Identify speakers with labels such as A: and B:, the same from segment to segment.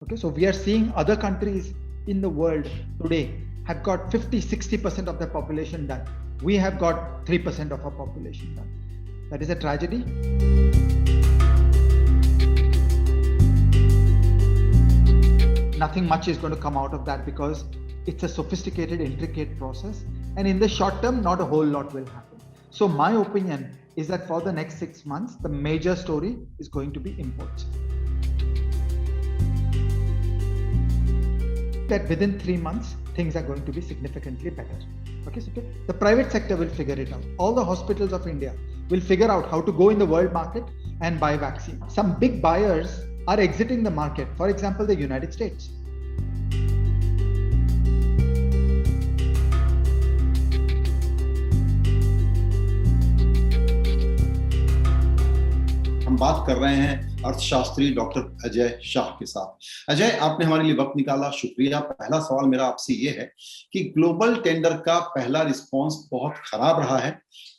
A: Okay, so we are seeing other countries in the world today have got 50-60% of their population done. We have got 3% of our population done. That is a tragedy. Nothing much is going to come out of that because it's a sophisticated, intricate process. And in the short term, not a whole lot will happen. So my opinion is that for the next 6 months, the major story is going to be imports. That within 3 months, things are going to be significantly better. Okay, so the private sector will figure it out. All the hospitals of India will figure out how to go in the world market and buy vaccine. Some big buyers are exiting the market. For example, the United States.
B: हम बात कर रहे हैं अर्थशास्त्री doctor Ajay Shah के साथ। अजय, आपने हमारे लिए वक्त निकाला, शुक्रिया। पहला सवाल मेरा आपसे ये है कि ग्लोबल टेंडर का पहला रिस्पांस बहुत खराब रहा है।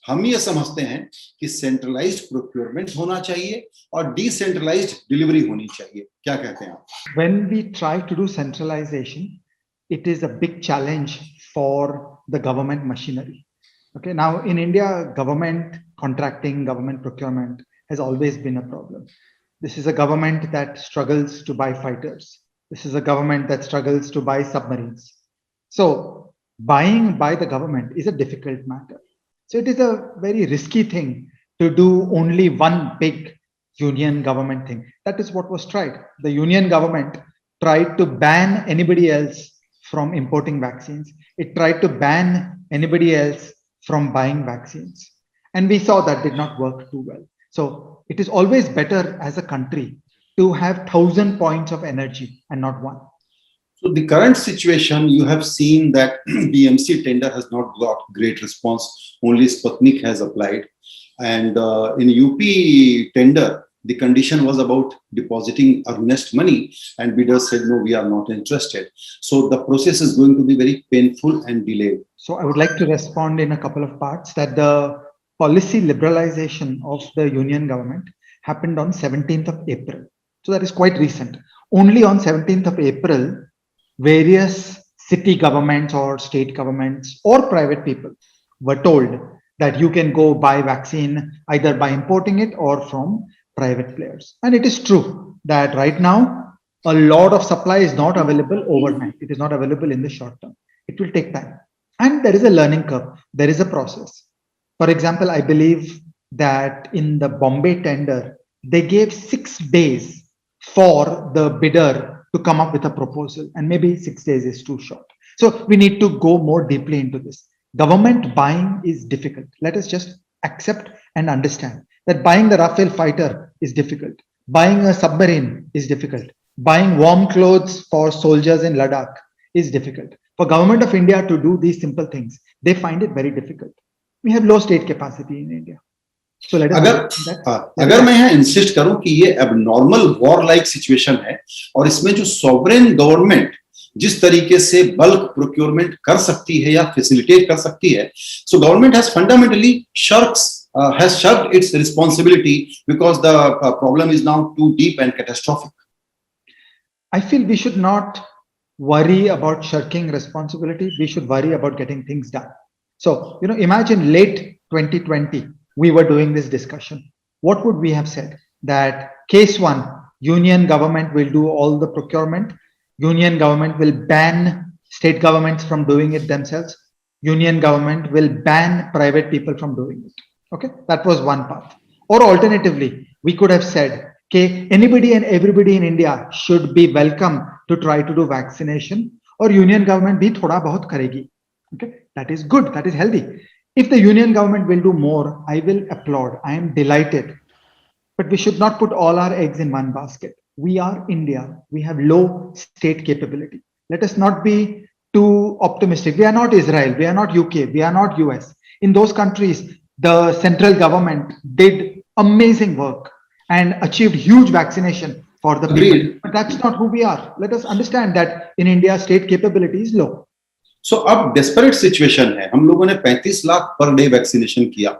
B: हम ये समझते हैं कि सेंट्रलाइज्ड प्रोक्योरमेंट होना चाहिए और डिसेंट्रलाइज्ड डिलीवरी होनी चाहिए। क्या कहते हैं आप?
A: When we try to do centralization, it is a big challenge for the government machinery. Okay, now in India, government contracting, government procurement has always been a problem. This is a government that struggles to buy fighters. This is a government that struggles to buy submarines. So buying by the government is a difficult matter. So it is a very risky thing to do only one big union government thing. That is what was tried. The union government tried to ban anybody else from importing vaccines. It tried to ban anybody else from buying vaccines. And we saw that did not work too well. So it is always better as a country to have 1,000 points of energy and not one.
B: So the current situation, you have seen that BMC tender has not got great response. Only Sputnik has applied. And in UP tender, the condition was about depositing earnest money, and bidders said, no, we are not interested. So the process is going to be very painful and delayed.
A: So I would like to respond in a couple of parts that the policy liberalization of the union government happened on 17th of April. So that is quite recent. Only on 17th of April, various city governments or state governments or private people were told that you can go buy vaccine either by importing it or from private players. And it is true that right now, a lot of supply is not available overnight. It is not available in the short term. It will take time. And there is a learning curve. There is a process. For example, I believe that in the Bombay tender, they gave 6 days for the bidder to come up with a proposal, and maybe 6 days is too short. So we need to go more deeply into this. Government buying is difficult. Let us just accept and understand that buying the Rafale fighter is difficult. Buying a submarine is difficult. Buying warm clothes for soldiers in Ladakh is difficult. For government of India to do these simple things, they find it very difficult. We have low state capacity in India. So let us
B: अगर मैं यहाँ insist करूं कि ये abnormal war like situation है और इसमें जो सॉवरेन गवर्नमेंट जिस तरीके से बल्क प्रोक्योरमेंट कर सकती है या फैसिलिटेट कर सकती है, so government has fundamentally has shirked its responsibility because the problem is now too deep and catastrophic.
A: I feel we should not worry about shirking responsibility. We should worry about getting things done. So, imagine late 2020, we were doing this discussion. What would we have said? That case one, union government will do all the procurement. Union government will ban state governments from doing it themselves. Union government will ban private people from doing it. Okay, that was one path. Or alternatively, we could have said, okay, anybody and everybody in India should be welcome to try to do vaccination, or union government bhi thoda bahut karegi. Okay, that is good, that is healthy. If the union government will do more, I will applaud. I am delighted. But we should not put all our eggs in one basket. We are India. We have low state capability. Let us not be too optimistic. We are not Israel. We are not UK. We are not US. In those countries, the central government did amazing work and achieved huge vaccination for the people. But that's not who we are. Let us understand that in India, state capability is low.
B: सो अब desperate situation है। हम लोगों ने 35 lakh per day vaccination किया,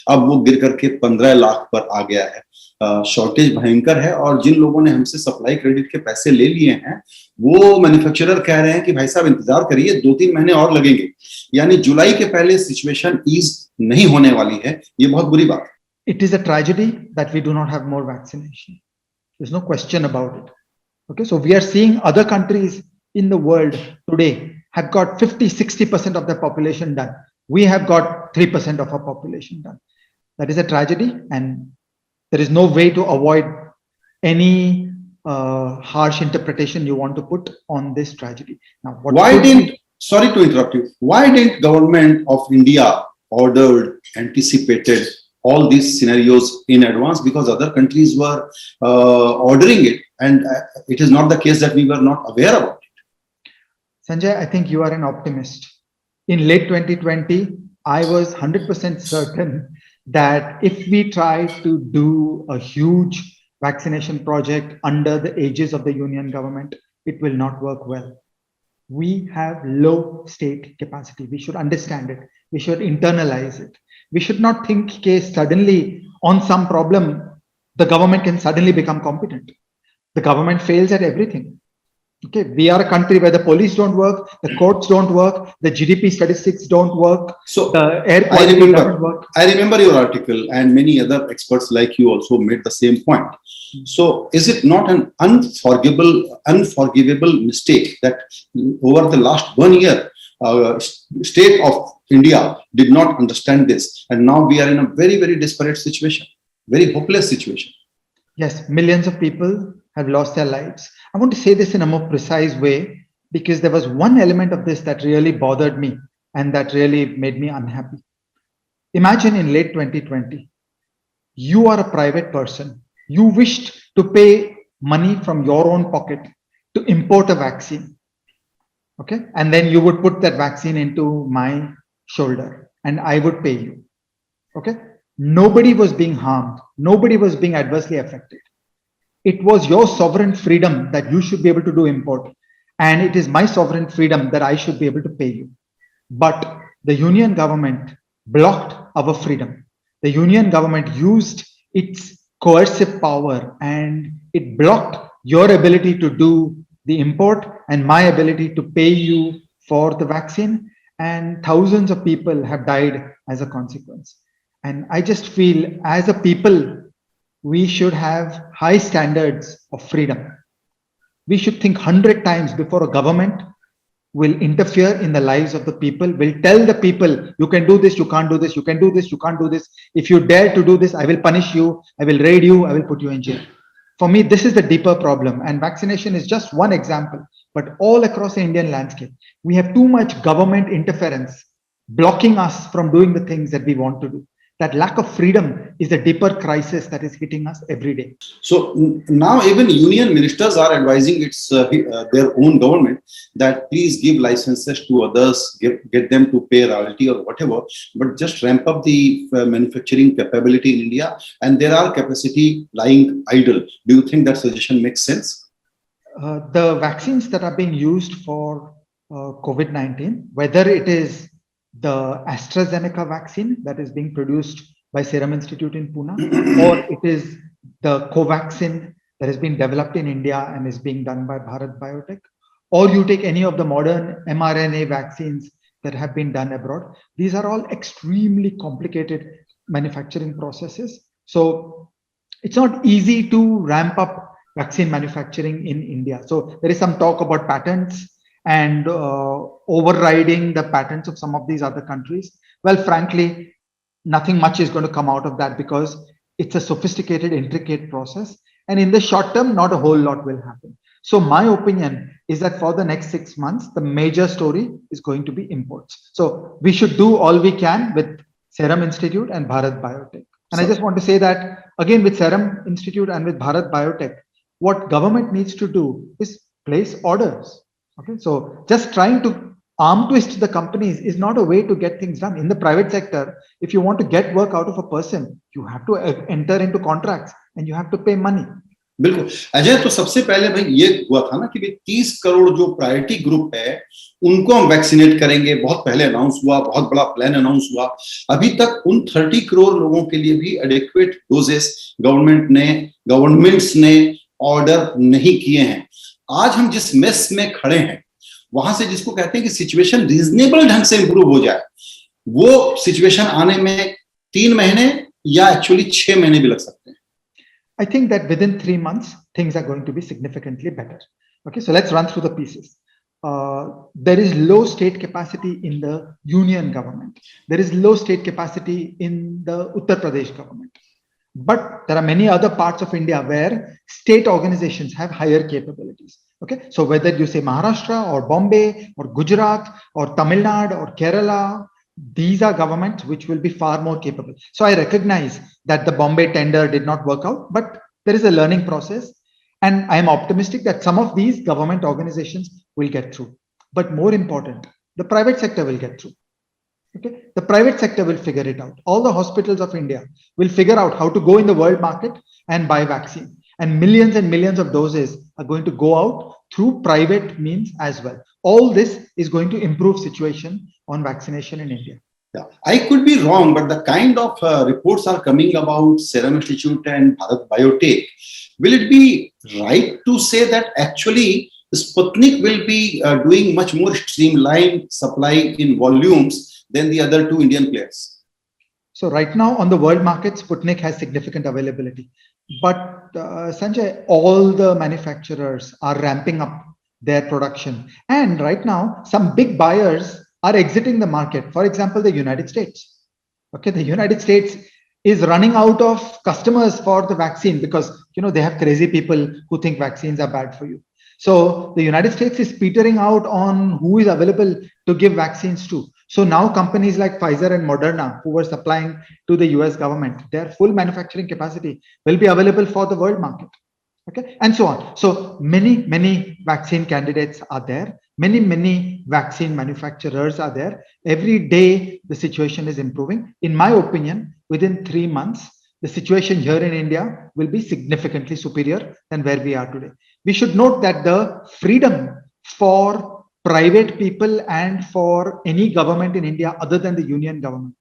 B: अब वो गिर करके 15 लाख पर आ गया है। शॉर्टेज भयंकर है और जिन लोगों ने हमसे सप्लाई क्रेडिट के पैसे ले लिए हैं वो मैन्युफैक्चरर कह रहे हैं कि भाई साहब इंतजार करिए 2-3 महीने और लगेंगे, यानी जुलाई के पहले सिचुएशन ईज नहीं होने वाली है। ये बहुत बुरी बात है।
A: It is a tragedy that we do not have more vaccination. There's no question about it. Okay, so we are seeing other countries in the world today have got 50-60% of their population done. We have got 3% of our population done. That is a tragedy, and there is no way to avoid any harsh interpretation you want to put on this tragedy. Now, what
B: Why
A: could
B: didn't, sorry to interrupt you, why didn't government of India ordered, anticipated all these scenarios in advance? Because other countries were ordering it, and it is not the case that we were not aware about it.
A: Sanjay, I think you are an optimist. In late 2020, I was 100% certain that if we try to do a huge vaccination project under the aegis of the union government, it will not work well. We have low state capacity. We should understand it. We should internalize it. We should not think that suddenly on some problem, the government can suddenly become competent. The government fails at everything. Okay, we are a country where the police don't work, the courts don't work, the GDP statistics don't work,
B: So
A: the air quality doesn't work.
B: I remember your article, and many other experts like you also made the same point. So is it not an unforgivable mistake that over the last 1 year, state of India did not understand this, and now we are in a very, very desperate situation, very hopeless situation?
A: Yes, millions of people have lost their lives. I want to say this in a more precise way because there was one element of this that really bothered me and that really made me unhappy. Imagine in late 2020, you are a private person. You wished to pay money from your own pocket to import a vaccine. Okay. And then you would put that vaccine into my shoulder and I would pay you. Okay. Nobody was being harmed. Nobody was being adversely affected. It was your sovereign freedom that you should be able to do import. And it is my sovereign freedom that I should be able to pay you. But the union government blocked our freedom. The union government used its coercive power and it blocked your ability to do the import and my ability to pay you for the vaccine. And thousands of people have died as a consequence. And I just feel as a people, we should have high standards of freedom. We should think 100 times before a government will interfere in the lives of the people, will tell the people, you can do this, you can't do this, you can do this, you can't do this. If you dare to do this, I will punish you, I will raid you, I will put you in jail. For me, this is the deeper problem. And vaccination is just one example. But all across the Indian landscape, we have too much government interference blocking us from doing the things that we want to do. That lack of freedom is a deeper crisis that is hitting us every day.
B: So now even union ministers are advising their own government that please give licenses to others, get them to pay royalty or whatever, but just ramp up the manufacturing capability in India, and there are capacity lying idle. Do you think that suggestion makes sense?
A: The vaccines that are being used for COVID-19, whether it is the AstraZeneca vaccine that is being produced by Serum Institute in Pune, or it is the Covaxin that has been developed in India and is being done by Bharat Biotech, or you take any of the modern mRNA vaccines that have been done abroad. These are all extremely complicated manufacturing processes. So it's not easy to ramp up vaccine manufacturing in India. So there is some talk about patents and overriding the patents of some of these other countries. Well, frankly, nothing much is going to come out of that because it's a sophisticated, intricate process. And in the short term, not a whole lot will happen. So my opinion is that for the next 6 months, the major story is going to be imports. So we should do all we can with Serum Institute and Bharat Biotech. And I just want to say that again, with Serum Institute and with Bharat Biotech, what government needs to do is place orders. Okay, so just trying to arm twist the companies is not a way to get things done. In the private sector, if you want to get work out of a person, you have to enter into contracts and you have to pay money.
B: बिल्कुल अजय, तो सबसे पहले भाई ये हुआ था ना कि भाई 30 करोड़ जो प्रायोरिटी ग्रुप है उनको हम वैक्सीनेट करेंगे, बहुत पहले अनाउंस हुआ, बहुत बड़ा प्लान अनाउंस हुआ। अभी तक उन 30 करोड़ लोगों के लिए भी एडेक्वेट डोजेस गवर्नमेंट्स ने ऑर्डर नहीं किए हैं। आज हम जिस मेस में खड़े हैं, वहां से जिसको कहते हैं कि सिचुएशन रीजनेबल ढंग से इंप्रूव हो जाए, वो सिचुएशन आने में 3 महीने या एक्चुअली 6 महीने भी लग सकते हैं।
A: I think that within 3 months, things are going to be significantly better. Okay, so let's run through the pieces. There is low state capacity in the union government. There is low state capacity in the Uttar Pradesh government. But there are many other parts of India where state organizations have higher capabilities. Okay, so whether you say Maharashtra or Bombay or Gujarat or Tamil Nadu or Kerala, these are governments which will be far more capable. So I recognize that the Bombay tender did not work out, but there is a learning process. And I am optimistic that some of these government organizations will get through. But more important, the private sector will get through. Okay, the private sector will figure it out. All the hospitals of India will figure out how to go in the world market and buy vaccine. And millions of doses are going to go out through private means as well. All this is going to improve situation on vaccination in India.
B: Yeah, I could be wrong, but the kind of reports are coming about Serum Institute and Bharat Biotech. Will it be right to say that actually Sputnik will be doing much more streamlined supply in volumes than the other two Indian players?
A: So right now on the world market, Sputnik has significant availability. But Sanjay, all the manufacturers are ramping up their production. And right now, some big buyers are exiting the market. For example, the United States. Okay, the United States is running out of customers for the vaccine because they have crazy people who think vaccines are bad for you. So the United States is petering out on who is available to give vaccines to. So now companies like Pfizer and Moderna, who were supplying to the US government, their full manufacturing capacity will be available for the world market. Okay, and so on. So many vaccine candidates are there. Many vaccine manufacturers are there. Every day the situation is improving. In my opinion, within 3 months, the situation here in India will be significantly superior than where we are today. We should note that the freedom for private people and for any government in India other than the union government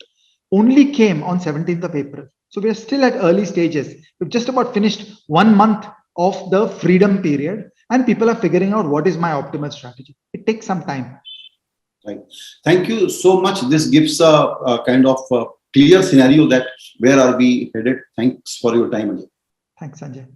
A: only came on 17th of April. So we are still at early stages. We've just about finished 1 month of the freedom period and people are figuring out what is my optimal strategy. It takes some time.
B: Right. Thank you so much. This gives a kind of clear scenario that where are we headed. Thanks for your time, Ajay.
A: Thanks, Sanjay.